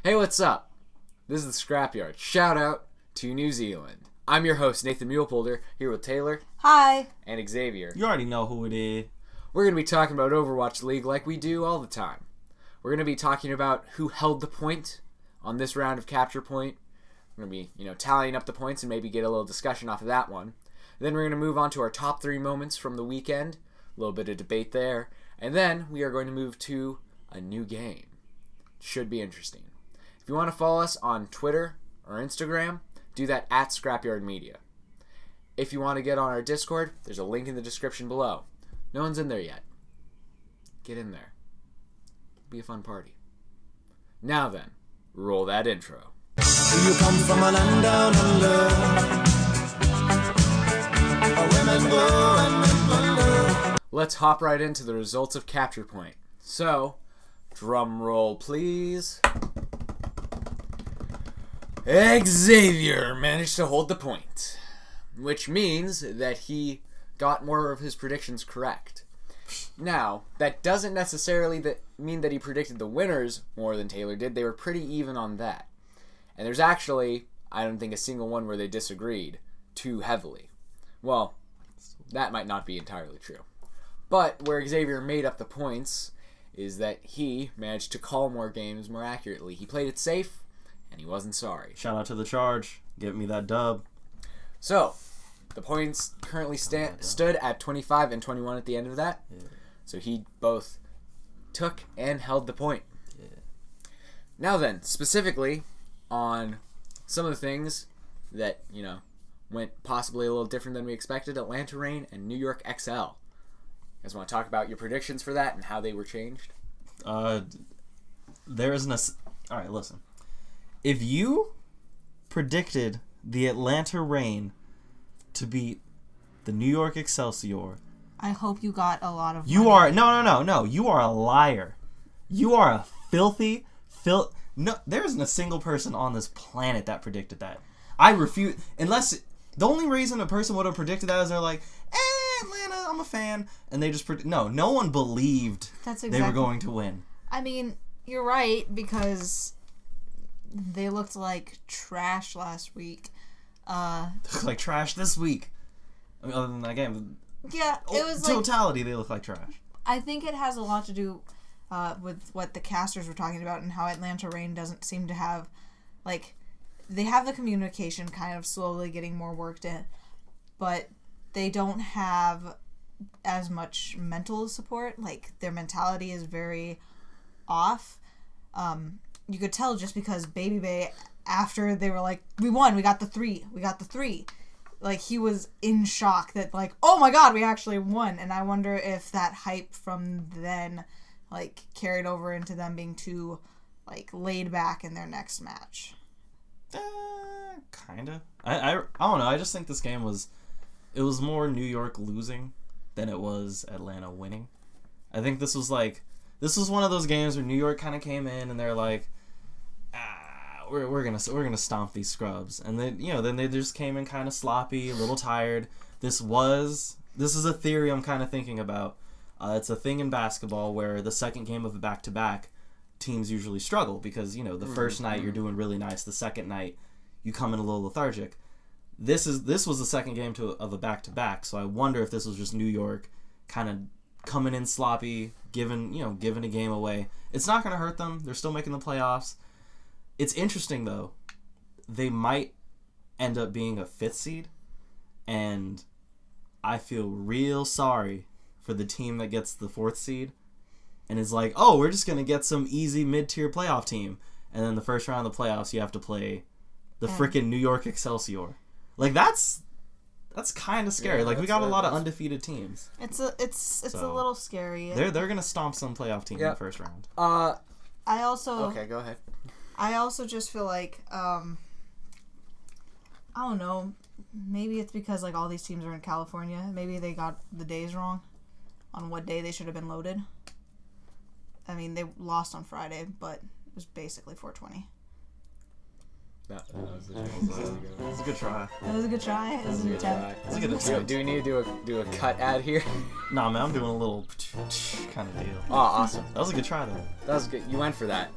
Hey, what's up? This is the Scrapyard. Shout out to New Zealand. I'm your host, Nathan Mulepolder, here with Taylor. Hi. And Xavier. You already know who it is. We're going to be talking about Overwatch League like we do all the time. We're going to be talking about who held the point on this round of Capture Point. We're going to be, tallying up the points and maybe get a little discussion off of that one. Then we're going to move on to our top 3 moments from the weekend. A little bit of debate there. And then we are going to move to a new game. Should be interesting. If you want to follow us on Twitter or Instagram, do that at Scrapyard Media. If you want to get on our Discord, there's a link in the description below. No one's in there yet. Get in there. It'll be a fun party. Now then, roll that intro. Do you come from a land down under? Women go and men wonder. Let's hop right into the results of Capture Point. So, drum roll please. Xavier managed to hold the point, which means that he got more of his predictions correct. Now, that doesn't necessarily mean that he predicted the winners more than Taylor did. They were pretty even on that. And there's actually, I don't think, a single one where they disagreed too heavily. Well, that might not be entirely true. But where Xavier made up the points is that he managed to call more games more accurately. He played it safe, and he wasn't sorry. Shout out to the Charge. Get me that dub. So, the points currently stood at 25 and 21 at the end of that. Yeah. So he both took and held the point. Yeah. Now then, specifically on some of the things that, went possibly a little different than we expected, Atlanta Reign and New York XL. You guys want to talk about your predictions for that and how they were changed? All right, listen. If you predicted the Atlanta Reign to beat the New York Excelsior, I hope you got a lot of money. You are no. You are a liar. You are a filthy. No, there isn't a single person on this planet that predicted that. I refuse. Unless the only reason a person would have predicted that is they're like, Atlanta, I'm a fan, and they just no one believed they were going to win. I mean, you're right, because they looked like trash last week. They look like trash this week. I mean, other than that game. Yeah, it was totality, they look like trash. I think it has a lot to do with what the casters were talking about and how Atlanta Reign doesn't seem to have, they have the communication kind of slowly getting more worked in, but they don't have as much mental support. Their mentality is very off. You could tell just because Baby Bay, after they were like, we won, we got the 3, he was in shock that, oh my god, we actually won. And I wonder if that hype from then, carried over into them being too, laid back in their next match. Kinda. I don't know. I just think this game was more New York losing than it was Atlanta winning. I think this was one of those games where New York kind of came in and they're like, we're gonna stomp these scrubs, and then they just came in kind of sloppy, a little tired. This is a theory I'm kind of thinking about. It's a thing in basketball where the second game of a back-to-back, teams usually struggle because the first night you're doing really nice, the second night you come in a little lethargic. This was the second game of a back-to-back, so I wonder if this was just New York kind of coming in sloppy, giving a game away. It's not going to hurt them. They're still making the playoffs. It's interesting, though. They might end up being a 5th seed, and I feel real sorry for the team that gets the 4th seed and is like, oh, we're just going to get some easy mid-tier playoff team. And then the first round of the playoffs, you have to play the frickin' New York Excelsior. That's kind of scary. We got a lot of undefeated teams. It's a little scary. They're gonna stomp some playoff team in the first round. Okay, go ahead. I also just feel I don't know. Maybe it's because all these teams are in California. Maybe they got the days wrong on what day they should have been loaded. I mean, they lost on Friday, but it was basically 420. That was a good try. That was a good try. It was a good try. It's a good attempt. Do we need to do a cut ad here? Nah, man, I'm doing a little kind of deal. Oh, awesome. That was a good try, though. That was good. You went for that.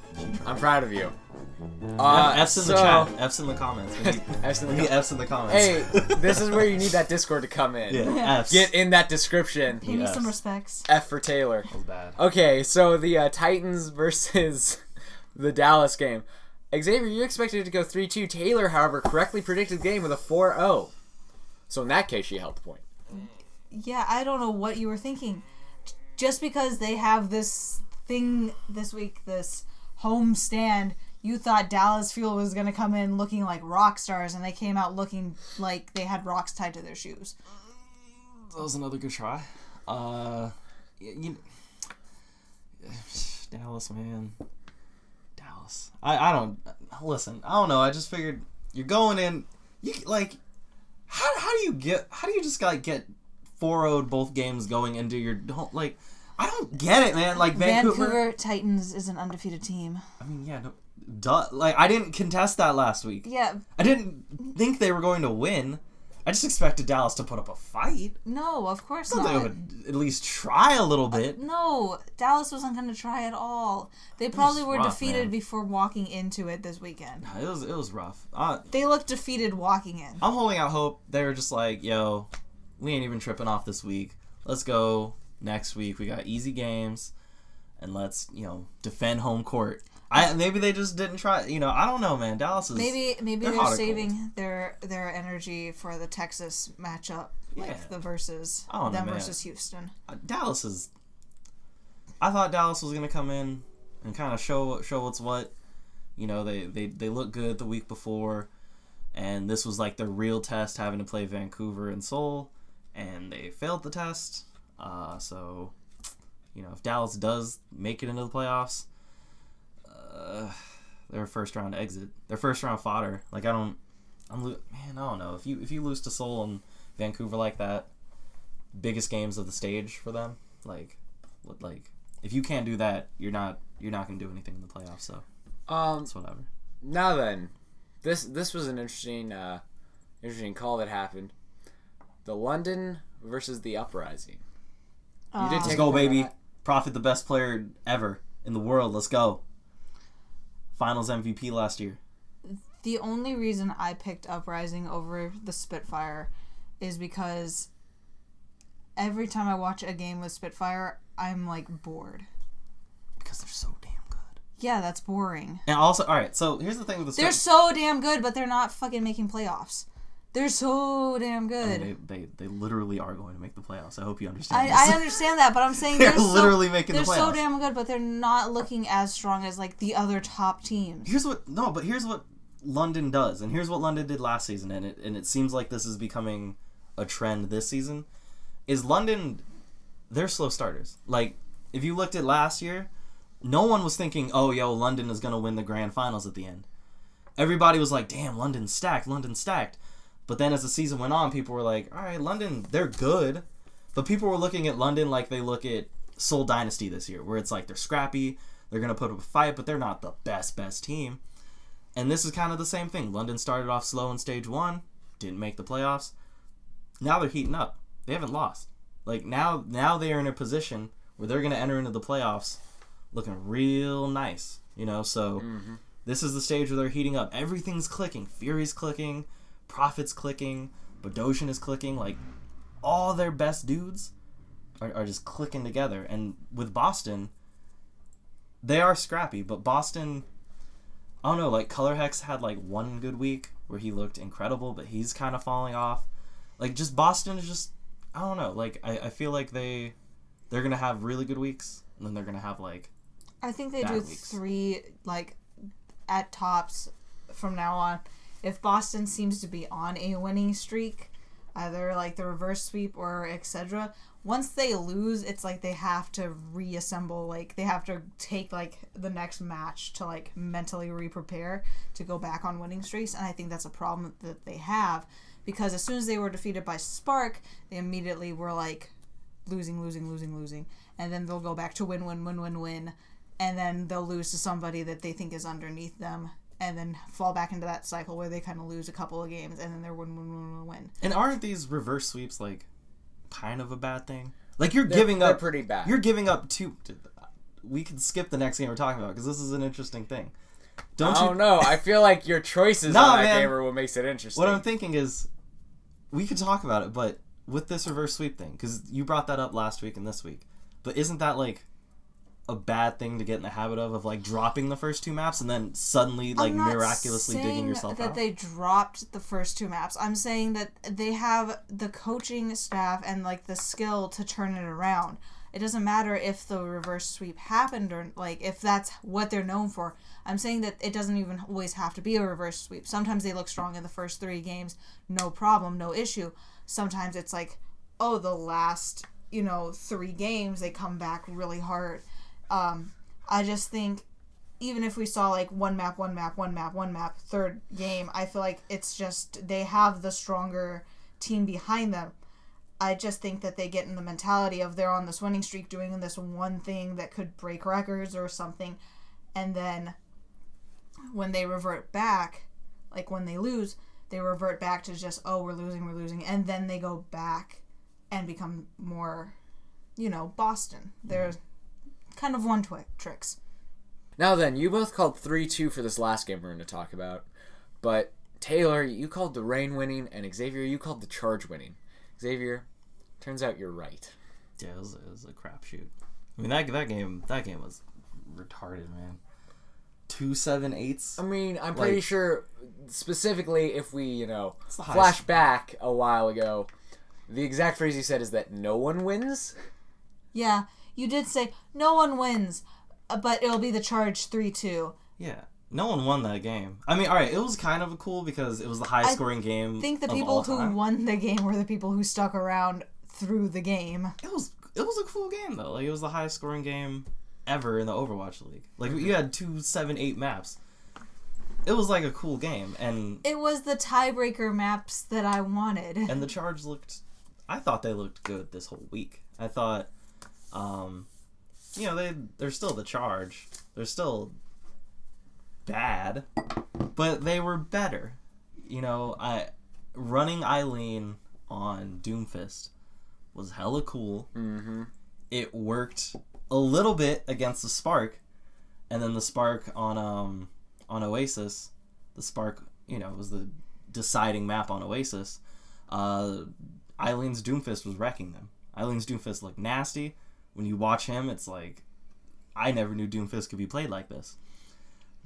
I'm proud of you. F's in the chat. F's in the comments. We need F's in the comments. Hey, this is where you need that Discord to come in. Yeah, F's. Get in that description. Pay me some respects. F for Taylor. That was bad. Okay, so the Titans versus the Dallas game. Xavier, you expected it to go 3-2. Taylor, however, correctly predicted the game with a 4-0. So in that case, she held the point. Yeah, I don't know what you were thinking. Just because they have this thing this week, this home stand, you thought Dallas Fuel was going to come in looking like rock stars, and they came out looking like they had rocks tied to their shoes. That was another good try. Dallas, man. Dallas. I don't... Listen, I don't know. I just figured you're going in... You like... How do you just like get 4-0'd both games going into your like I don't get it, man. Like Vancouver Titans is an undefeated team. I mean, yeah, no, duh. Like I didn't contest that last week. Yeah. I didn't think they were going to win. I just expected Dallas to put up a fight. No, of course So not. they would at least try a little bit. No, Dallas wasn't going to try at all. They probably were rough, defeated man. before walking into it this weekend. It was rough. They looked defeated walking in. I'm holding out hope. They were just like, yo, we ain't even tripping off this week. Let's go next week. We got easy games, and let's defend home court. Maybe they just didn't try. I don't know, man. Dallas is Maybe they're hot or saving their energy for the Texas matchup, like the versus I don't know, them man. versus Houston. Dallas is. I thought Dallas was gonna come in and kind of show what's what. They looked good the week before, and this was like their real test, having to play Vancouver and Seoul, and they failed the test. So, if Dallas does make it into the playoffs, their first round exit, their first round fodder. Like I don't know. If you lose to Seoul and Vancouver like that, biggest games of the stage for them, like if you can't do that, you're not gonna do anything in the playoffs. So it's whatever. Now then, this was an interesting call that happened. The London versus the Uprising. You did Let's take go, a point on baby. that. Prophet, the best player ever in the world. Let's go. Finals MVP last year. The only reason I picked Uprising over the Spitfire is because every time I watch a game with Spitfire, I'm like bored. Because they're so damn good. Yeah, that's boring. And also, all right, so here's the thing with the They're so damn good, but they're not fucking making playoffs. They're so damn good. I mean, they literally are going to make the playoffs. I hope you understand I this. understand that, but I'm saying They're literally making the They're so playoffs. damn good, but they're not looking as strong as like the other top teams. Here's what London does, and here's what London did last season, and it seems like this is becoming a trend this season. Is London, they're slow starters. Like if you looked at last year, no one was thinking, oh yo, London is gonna win the grand finals at the end. Everybody was like, damn, London's stacked. But then as the season went on, people were like, all right, London, they're good. But people were looking at London like they look at Seoul Dynasty this year, where it's like they're scrappy, they're going to put up a fight, but they're not the best team. And this is kind of the same thing. London started off slow in stage 1, didn't make the playoffs. Now they're heating up. They haven't lost. Like now they are in a position where they're going to enter into the playoffs looking real nice, so this is the stage where they're heating up. Everything's clicking. Fury's clicking. Prophet's clicking, Badosian is clicking, like all their best dudes are just clicking together. And with Boston, they are scrappy, but Boston, I don't know, like Color Hex had like one good week where he looked incredible, but he's kind of falling off. Like just Boston is just, I don't know, like I feel like they're gonna have really good weeks, and then they're gonna have like I think they bad do weeks. 3 like at tops from now on. If Boston seems to be on a winning streak, either like the reverse sweep or etc., once they lose, it's like they have to reassemble, like they have to take like the next match to like mentally re-prepare to go back on winning streaks. And I think that's a problem that they have, because as soon as they were defeated by Spark, they immediately were like losing, and then they'll go back to win, and then they'll lose to somebody that they think is underneath them, and then fall back into that cycle where they kind of lose a couple of games, and then they're win. And aren't these reverse sweeps like kind of a bad thing? Like they're pretty bad. You're giving up 2. We can skip the next game we're talking about because this is an interesting thing. Don't I you? don't know. I feel like your choices Nah, on that man. game are what makes it interesting. What I'm thinking is, we could talk about it, but with this reverse sweep thing, because you brought that up last week and this week, but isn't that like a bad thing to get in the habit of like dropping the first 2 maps and then suddenly like I'm not miraculously digging yourself that out? they dropped the first 2 maps. I'm saying that they have the coaching staff and like the skill to turn it around. It doesn't matter if the reverse sweep happened or like if that's what they're known for. I'm saying that it doesn't even always have to be a reverse sweep. Sometimes they look strong in the first 3 games, no problem, no issue. Sometimes it's like, oh, the last 3 games they come back really hard. I just think even if we saw like one map, third game, I feel like it's just they have the stronger team behind them. I just think that they get in the mentality of they're on this winning streak doing this one thing that could break records or something, and then when they revert back, like when they lose, they revert back to just, oh, we're losing, and then they go back and become more, Boston. They're kind of tricks. Now then, you both called 3-2 for this last game we're going to talk about, but Taylor, you called the Reign winning, and Xavier, you called the Charge winning. Xavier, turns out you're right. Yeah, it was a crapshoot. I mean, that game was retarded, man. 2-7-8s. I mean, I'm pretty sure, specifically, if we, It's the flash highest. back a while ago, the exact phrase you said is that no one wins? Yeah, you did say no one wins, but it'll be the Charge 3-2. Yeah. No one won that game. I mean, all right, it was kind of cool because it was the highest scoring game. I think the of people all who time. won the game were the people who stuck around through the game. It was a cool game though. Like it was the highest scoring game ever in the Overwatch League. Like you had 2-7-8 maps. It was like a cool game, and It was the tiebreaker maps that I wanted. and the Charge I thought they looked good this whole week. I thought, they're still the Charge. They're still bad, but they were better. Running Eileen on Doomfist was hella cool. Mm-hmm. It worked a little bit against the Spark, and then the Spark on Oasis, the Spark, was the deciding map on Oasis. Eileen's Doomfist was wrecking them. Eileen's Doomfist looked nasty. When you watch him, it's like, I never knew Doomfist could be played like this.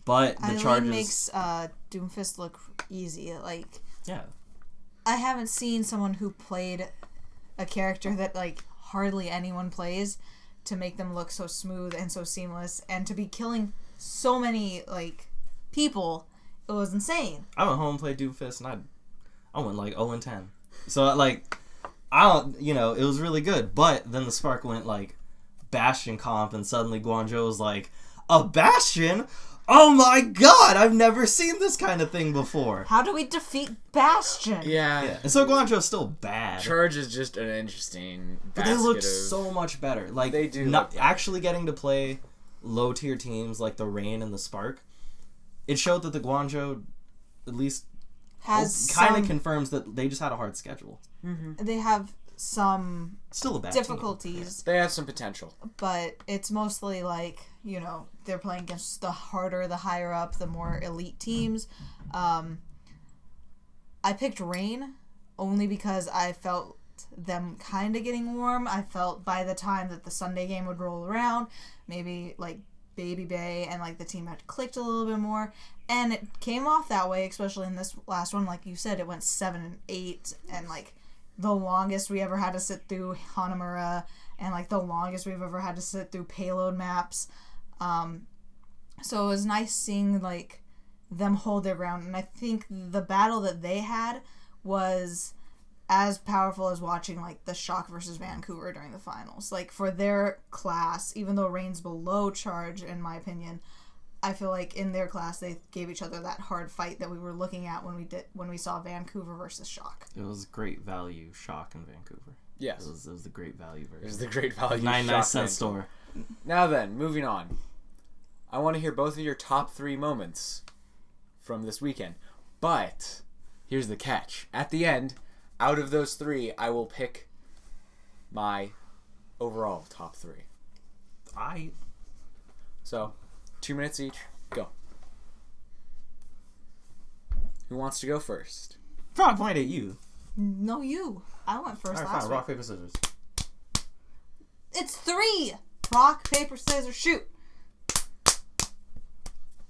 But the Eileen Chargers makes Doomfist look easy. Like, yeah. I haven't seen someone who played a character that like hardly anyone plays to make them look so smooth and so seamless, and to be killing so many like people. It was insane. I went home and played Doomfist, and I went like 0-10. So like, I don't, it was really good. But then the Spark went like Bastion comp, and suddenly Guangzhou was like, a Bastion? Oh my god, I've never seen this kind of thing before. How do we defeat Bastion? Yeah. And so Guangzhou's still bad. Charge is just an interesting But they looked basket of- so much better. Like They do not look better. actually getting to play low tier teams like the Reign and the Spark. It showed that the Guangzhou at least Has kind some, of confirms that they just had a hard schedule. they have some Still a bad team. difficulties, They have some potential. but it's mostly like, they're playing against the harder, the higher up, the more elite teams. I picked Reign only because I felt them kind of getting warm. I felt by the time that the Sunday game would roll around, maybe like Baby Bay and like the team had clicked a little bit more, and it came off that way, especially in this last one. Like you said, it went 7-8, and like the longest we ever had to sit through Hanamura, and like the longest we've ever had to sit through payload maps. So it was nice seeing like them hold their ground, and I think the battle that they had was as powerful as watching like the Shock versus Vancouver during the finals. Like for their class, even though Reign's below Charge in my opinion, I feel like in their class they gave each other that hard fight that we were looking at when we saw Vancouver versus Shock. It was great value Shock in Vancouver. Yes. It was the great value version. There's the great value 99 Shock cent thing. store. Now then, moving on. I want to hear both of your top 3 moments from this weekend. But here's the catch. At the end, out of those 3, I will pick my overall top 3. So, 2 minutes each. Go. Who wants to go first? Probably point at you. No, you. I went first All right, last fine. week. Rock, paper, scissors. It's 3. Rock, paper, scissors, shoot.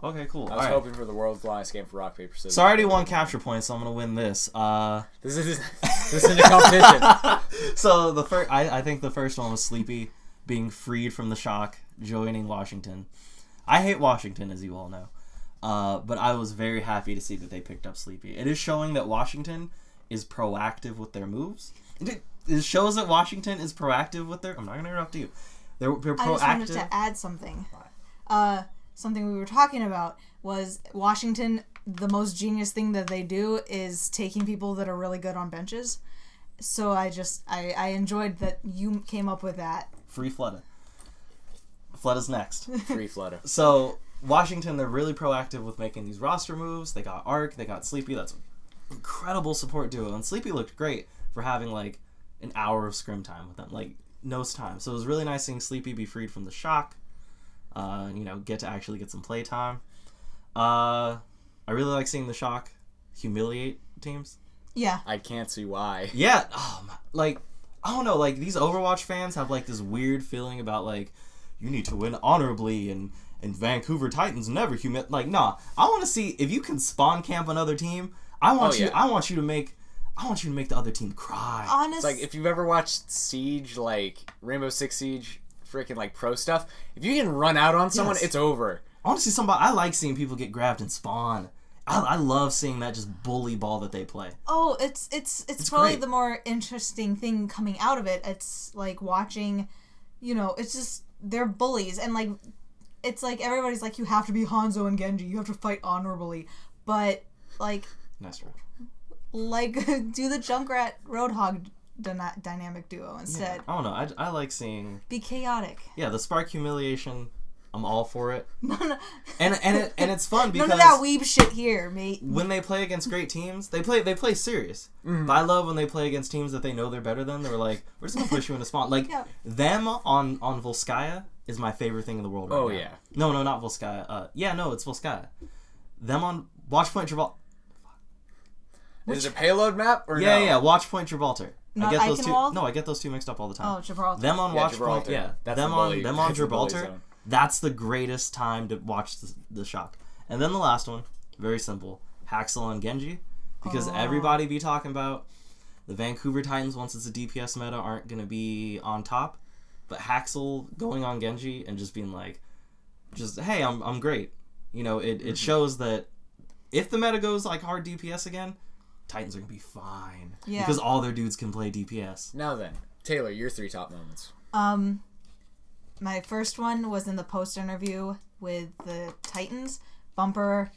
Okay, cool. I All was right. hoping for the world's longest game for rock, paper, scissors. So I already won capture points, so I'm gonna win this. This isn't a competition. So the first, I think the first one was Sleepy being freed from the shock, joining Washington. I hate Washington, as you all know, but I was very happy to see that they picked up Sleepy. It is showing that Washington is proactive with their moves. It shows that Washington is proactive with their. I'm not gonna interrupt you. They're proactive. I just wanted to add something. Something we were talking about was Washington. The most genius thing that they do is taking people that are really good on benches. So I enjoyed that you came up with that. Free Flutta. Flutta's next. Free Flutter. So Washington, they're really proactive with making these roster moves. They got Arc, they got Sleepy. That's an incredible support duo. And Sleepy looked great for having like an hour of scrim time with them, like nose time. So it was really nice seeing Sleepy be freed from the shock. Get to actually get some play time. I really like seeing the shock humiliate teams. Yeah. I can't see why. Yeah, I don't know, like these Overwatch fans have like this weird feeling about like you need to win honorably and Vancouver Titans never like nah. I want to see if you can spawn camp another team. I want you to make the other team cry. Honest. It's like if you've ever watched Siege, like Rainbow Six Siege, freaking like pro stuff. If you can run out on someone, Yes. it's over. I want to see somebody. I like seeing people get grabbed and spawn. I love seeing that just bully ball that they play. Oh, it's probably great. the more interesting thing coming out of it. It's like watching, it's just they're bullies, and like it's like everybody's like you have to be Hanzo and Genji, you have to fight honorably, but like Nice try. do the Junkrat Roadhog dynamic duo instead. I don't know. I like seeing. Be chaotic. Yeah, the Spark humiliation. I'm all for it. No. And it's fun because None of that weeb shit here, mate. when they play against great teams, they play serious. Mm-hmm. But I love when they play against teams that they know they're better than. They're like, we're just gonna push you into spawn. Like Yeah. them on Volskaya is my favorite thing in the world right now. Oh, yeah. No, not Volskaya. It's Volskaya. Them on Watchpoint Gibraltar. Is it a payload map or no? Yeah. Watchpoint Gibraltar. Not I get those two. Eichenwald? No, I get those two mixed up all the time. Oh, Gibraltar. Them on Yeah, Watchpoint. Gibraltar. Yeah, That's them the on bully- them that's on the bully Gibraltar. zone. That's the greatest time to watch the shock. And then the last one, very simple, Haxel and Genji, because everybody be talking about the Vancouver Titans once it's a DPS meta aren't gonna be on top, but Haxel going on Genji and just being like, hey, I'm great. It shows that if the meta goes like hard DPS again, Titans are gonna be fine. Yeah. Because all their dudes can play DPS. Now then, Taylor, your 3 top moments. My first one was in the post interview with the Titans. Bumper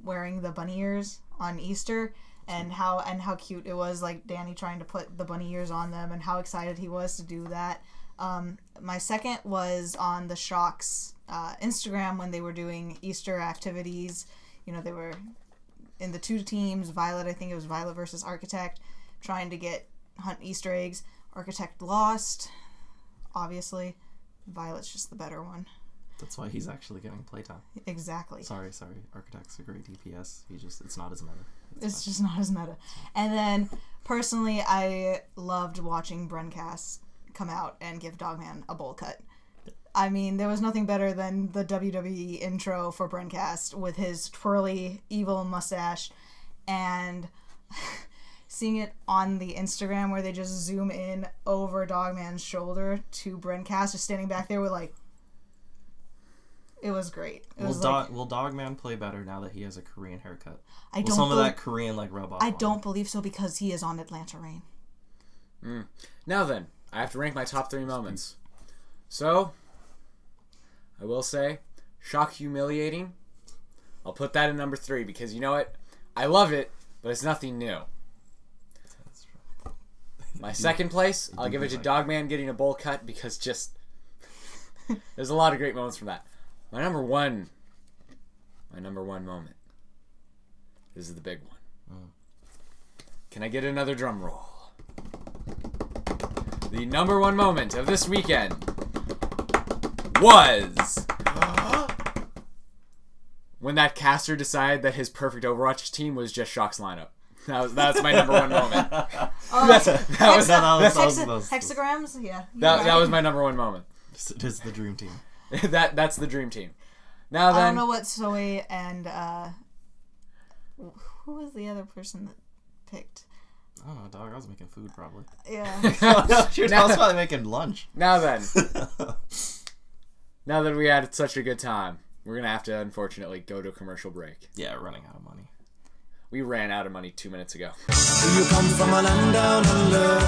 wearing the bunny ears on Easter, and how cute it was, like Danny trying to put the bunny ears on them and how excited he was to do that. My second was on the Shock's Instagram when they were doing Easter activities. They were in the 2 teams. Violet, I think it was Violet versus Architect, trying to hunt Easter eggs. Architect lost, obviously. Violet's just the better one. That's why he's actually getting playtime. Exactly. Sorry. Architect's a great DPS. It's not his meta. It's just not as meta. And then, personally, I loved watching Brencast come out and give Dogman a bowl cut. I mean, there was nothing better than the WWE intro for Brencast with his twirly, evil mustache, and seeing it on the Instagram where they just zoom in over Dogman's shoulder to Brencast just standing back there with like, it was great. Will Dogman play better now that he has a Korean haircut? I Will don't some of bel- that Korean like rub off? I on don't him? believe so because he is on Atlanta Rain. Now then, I have to rank my top 3 moments. So, I will say, shock humiliating. I'll put that in number 3 because you know what? I love it, but it's nothing new. That's true. My second place, I'll give it to Dogman getting a bowl cut because just there's a lot of great moments from that. My number one moment. This is the big one. Can I get another drum roll? The number 1 moment of this weekend was when that caster decided that his perfect Overwatch team was just Shock's lineup. That's my number one moment. Hexagrams? Yeah. That was my number one moment. It is the dream team. That's the dream team. Now then, I don't know what Zoe and who was the other person that picked? I don't know, dog. I was making food probably. Yeah. I was probably making lunch. Now then, now that we had such a good time, we're gonna have to unfortunately go to a commercial break. Yeah, running out of money. We ran out of money 2 minutes ago. Do you come from a land down under?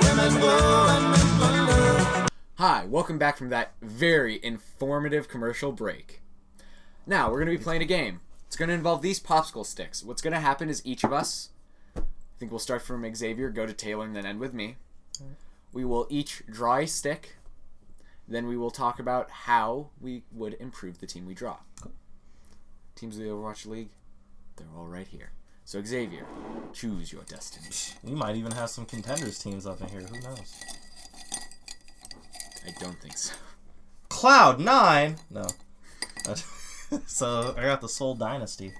Women go and men wonder. Hi, welcome back from that very informative commercial break. Now, we're going to be playing a game. It's going to involve these popsicle sticks. What's going to happen is each of us, I think we'll start from Xavier, go to Taylor, and then end with me. We will each draw a stick. Then we will talk about how we would improve the team we draw. Teams of the Overwatch League, they're all right here. So Xavier, choose your destiny. We might even have some contenders teams up in here. Who knows? I don't think so. Cloud9? No. So, I got the Soul Dynasty.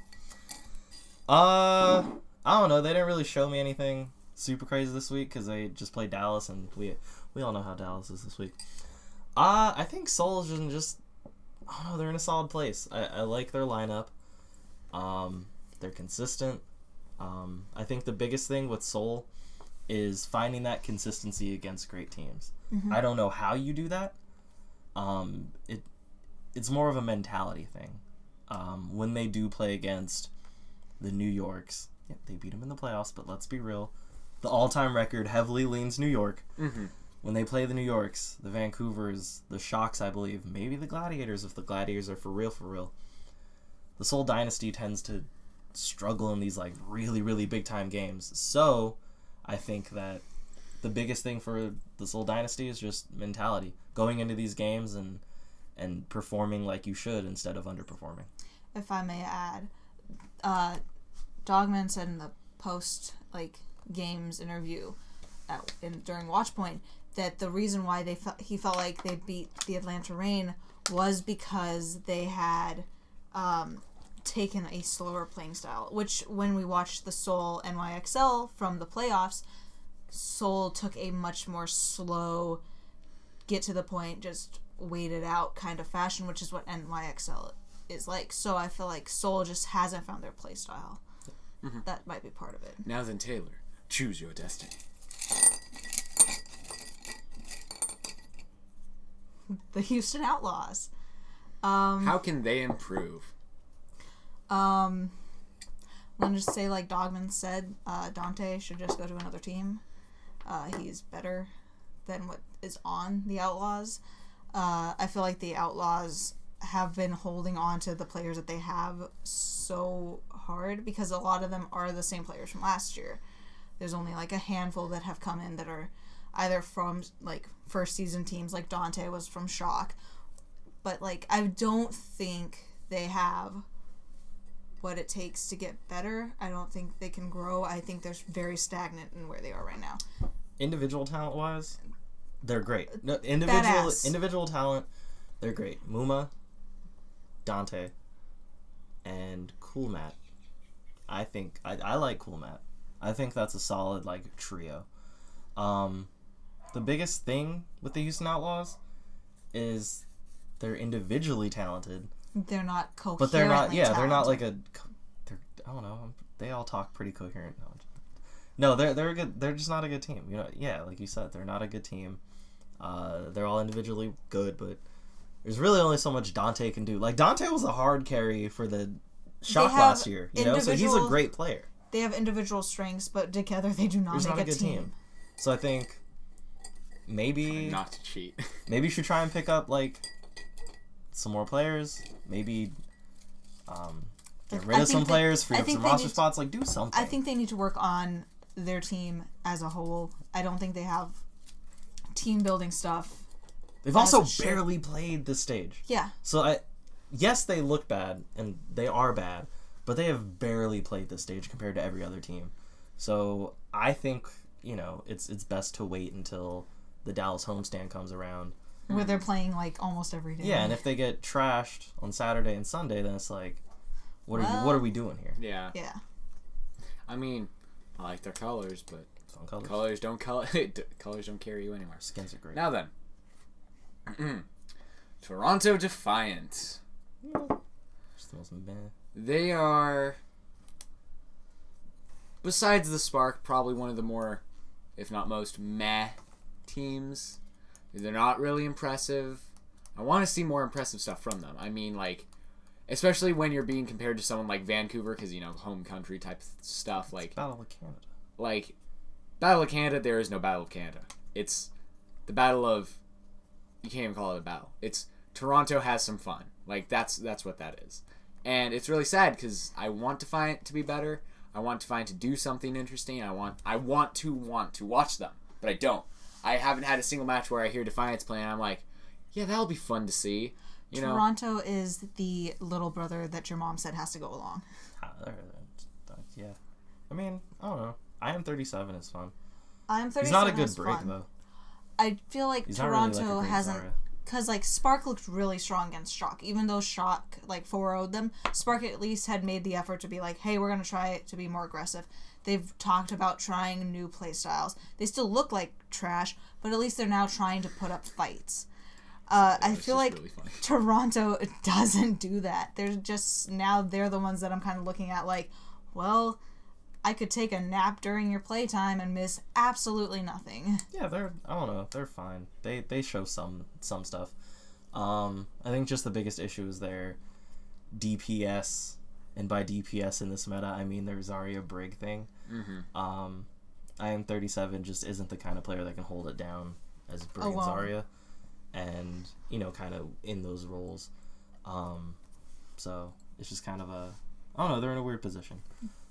I don't know. They didn't really show me anything super crazy this week because they just played Dallas, and we all know how Dallas is this week. I think Soul is just I don't know, they're in a solid place. I like their lineup. They're consistent. I think the biggest thing with Soul is finding that consistency against great teams. Mm-hmm. I don't know how you do that. It's more of a mentality thing. When they do play against the New Yorks, yeah, they beat them in the playoffs, but let's be real. The all-time record heavily leans New York. Mm-hmm. When they play the New Yorks, the Vancouvers, the Shocks, I believe, maybe the Gladiators, if the Gladiators are for real, the Soul Dynasty tends to struggle in these like really, really big-time games. So, I think that the biggest thing for the Soul Dynasty is just mentality. Going into these games and performing like you should instead of underperforming. If I may add, Dogman said in the post games interview during Watchpoint that the reason why he felt like they beat the Atlanta Reign was because they had taken a slower playing style, which when we watched the Seoul NYXL from the playoffs, Seoul took a much more slow, get to the point, just wait it out kind of fashion, which is what NYXL is like. So I feel like Seoul just hasn't found their play style. Mm-hmm. That might be part of it. Now then, Taylor, choose your destiny. The Houston Outlaws. How can they improve? I'm gonna just say, like Dogman said, Dante should just go to another team. He's better than what is on the Outlaws. I feel like the Outlaws have been holding on to the players that they have so hard because a lot of them are the same players from last year. There's only like a handful that have come in that are either from like first season teams, like Dante was from Shock, but like I don't think they have what it takes to get better. I don't think they can grow. I think they're very stagnant in where they are right now. Individual talent wise, they're great. No, individual talent, they're great. Muma, Dante, and Cool Matt. I think I like Cool Matt. I think that's a solid like trio. The biggest thing with the Houston Outlaws is they're individually talented. They're not coherent. But they're not. Yeah, talented. They're not like a. I don't know. They all talk pretty coherent. No, they're a good. They're just not a good team. You know. Yeah, like you said, they're not a good team. They're all individually good, but there's really only so much Dante can do. Like Dante was a hard carry for the Shock last year. You know, so he's a great player. They have individual strengths, but together they do not make a good team. So I think maybe not to cheat. Maybe you should try and pick up like some more players. Maybe get rid of some players, free up some roster spots. Like do something. I think they need to work on their team as a whole. I don't think they have team building stuff. They've also barely played this stage. Yeah. So yes, they look bad and they are bad, but they have barely played this stage compared to every other team. So I think, you know, it's best to wait until the Dallas homestand comes around where they're playing like almost every day. Yeah, and if they get trashed on Saturday and Sunday, then it's like, what are we doing here? Yeah. Yeah. I mean, I like their colors, but Fun colors. colors don't colors don't carry you anywhere. Skins are great. Now then, Toronto Defiant. Just the most meh. They are, besides the Spark, probably one of the more, if not most, meh teams. They're not really impressive. I want to see more impressive stuff from them. I mean, like, especially when you're being compared to someone like Vancouver, because, you know, home country type stuff. Like, Battle of Canada. Like, Battle of Canada, there is no Battle of Canada. It's the Battle of, you can't even call it a battle. It's Toronto has some fun. Like, that's what that is. And it's really sad because I want Defiant to be better. I want Defiant to do something interesting. I want to watch them, but I don't. I haven't had a single match where I hear Defiance playing and I'm like, yeah, that'll be fun to see. You know? Toronto is the little brother that your mom said has to go along. Yeah. I mean, I don't know. I am 37 is fun. I'm 37. He's not a good is break, fun. though. I feel like He's Toronto not really like a great hasn't... Zarya. Because, like, Spark looked really strong against Shock. Even though Shock, like, 4-0'd them, Spark at least had made the effort to be like, hey, we're going to try to be more aggressive. They've talked about trying new play styles. They still look like trash, but at least they're now trying to put up fights. I feel like really funny. Toronto doesn't do that. They're just... Now they're the ones that I'm kind of looking at like, well, I could take a nap during your playtime and miss absolutely nothing. Yeah, I don't know, they're fine. They show some stuff. I think just the biggest issue is their DPS, and by DPS in this meta, I mean their Zarya Brig thing. Mm-hmm. I am 37 just isn't the kind of player that can hold it down as Brig and Alone. Zarya, and you know, kind of in those roles. So it's just kind of I don't know, they're in a weird position.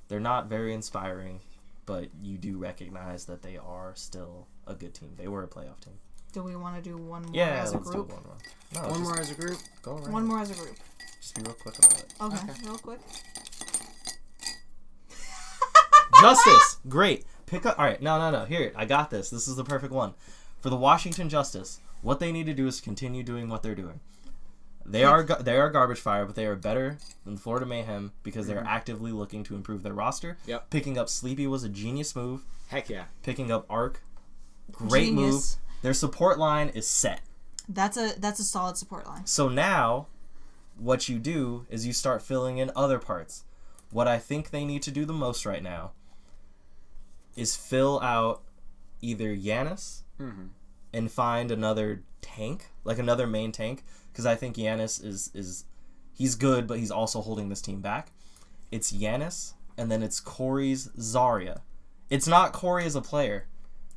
They're not very inspiring, but you do recognize that they are still a good team. They were a playoff team. Do we want to do one more Yeah, as a let's group? do one more. No, One just more as a group. Go right One ahead. more as a group. Just be real quick about it. Okay, real quick. Justice, great. Pick up. All right, no. Here, I got this. This is the perfect one for the Washington Justice. What they need to do is continue doing what they're doing. They are garbage fire, but they are better than Florida Mayhem because they're actively looking to improve their roster. Yep. Picking up Sleepy was a genius move. Heck yeah. Picking up Arc, great Genius. move. Their support line is set. That's a solid support line. So now, what you do is you start filling in other parts. What I think they need to do the most right now is fill out either Yanis and find another tank, like another main tank, because I think Yanis is he's good, but he's also holding this team back. It's Yanis, and then it's Corey's Zarya. It's not Corey as a player.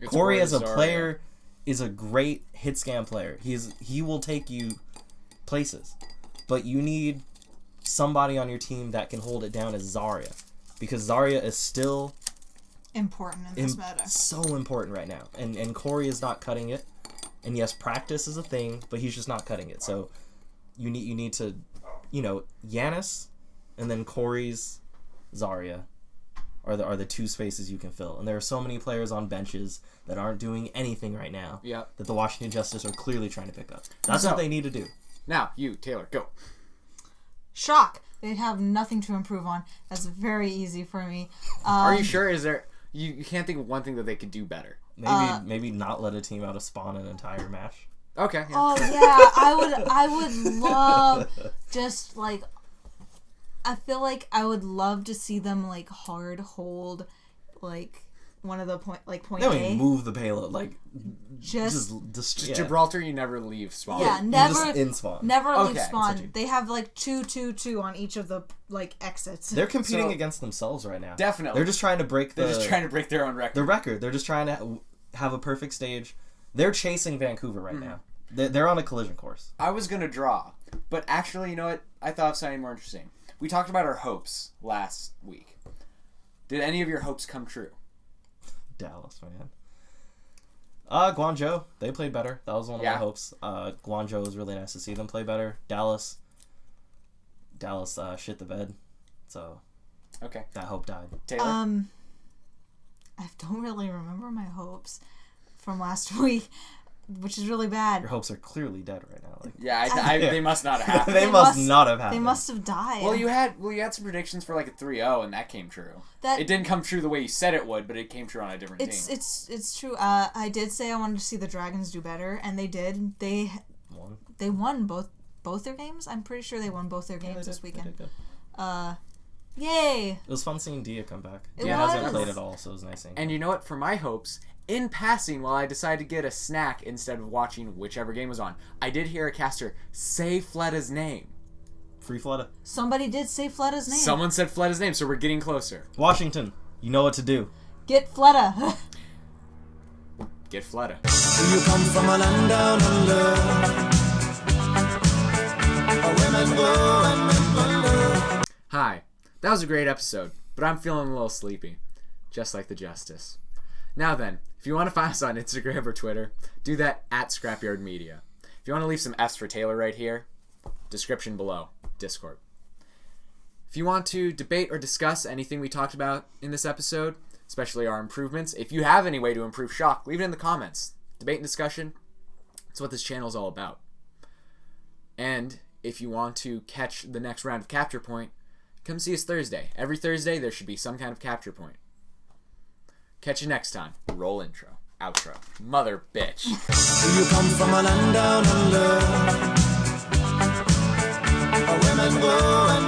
It's Corey as a Zarya. player is a great hit scan player. He will take you places, but you need somebody on your team that can hold it down as Zarya, because Zarya is still Important in this meta. so important right now, and Corey is not cutting it. And yes, practice is a thing, but he's just not cutting it. So you need to, you know, Yanis and then Corey's Zarya are the two spaces you can fill. And there are so many players on benches that aren't doing anything right now. Yep. That the Washington Justice are clearly trying to pick up. That's So- what they need to do. Now, you, Taylor, go. Shock. They have nothing to improve on. That's very easy for me. Are you sure? Is there... You can't think of one thing that they could do better. Maybe not let a team out of spawn an entire match. Okay. Yeah. Oh yeah, I would love just like I feel like I would love to see them like hard hold like one of the point They don't A. even move the payload. Like, Just yeah. Gibraltar, you never leave spawn. yeah, You're never just in spawn. never leave Okay, spawn. so They have like 2-2-2 on each of the like exits. They're competing So- against themselves right now. Definitely. They're just trying to break They're just trying to break their own record. the record. They're just trying to have a perfect stage. They're chasing Vancouver right now. They're on a collision course. I was going to draw, but actually, you know what? I thought of something more interesting. We talked about our hopes last week. Did any of your hopes come true? Dallas, man. Guangzhou, they played better. That was one of my hopes. Guangzhou was really nice to see them play better. Dallas shit the bed. So Okay. that hope died. Taylor? I don't really remember my hopes from last week. which is really bad. Your hopes are clearly dead right now. Like, Yeah, they must not have happened. they must not have happened. They must have died. Well, you had some predictions for like a 3-0, and that came true. It didn't come true the way you said it would, but it came true on a different team. It's true. I did say I wanted to see the Dragons do better, and they did. They won both their games. I'm pretty sure they won both their games this weekend. Yay! It was fun seeing Dia come back. It Dia was. hasn't played at all, so it was nice seeing And you know what? For my hopes, in passing, while I decided to get a snack instead of watching whichever game was on, I did hear a caster say Fletta's name. Free Fleta. Somebody did say Fletta's name. Someone said Fletta's name, so we're getting closer. Washington, you know what to do. Get Fletta. Get Fletta. Do you come from a land down under? Women go and men wonder. Hi. That was a great episode, but I'm feeling a little sleepy. Just like the Justice. Now then, if you want to find us on Instagram or Twitter, do that at Scrapyard Media. If you want to leave some F's for Taylor right here, description below, Discord. If you want to debate or discuss anything we talked about in this episode, especially our improvements, if you have any way to improve Shock, leave it in the comments. Debate and discussion, that's what this channel is all about. And if you want to catch the next round of Capture Point, come see us Thursday. Every Thursday, there should be some kind of capture point. Catch you next time. Roll intro. Outro. Mother bitch. Do you come from a land down under? Women go and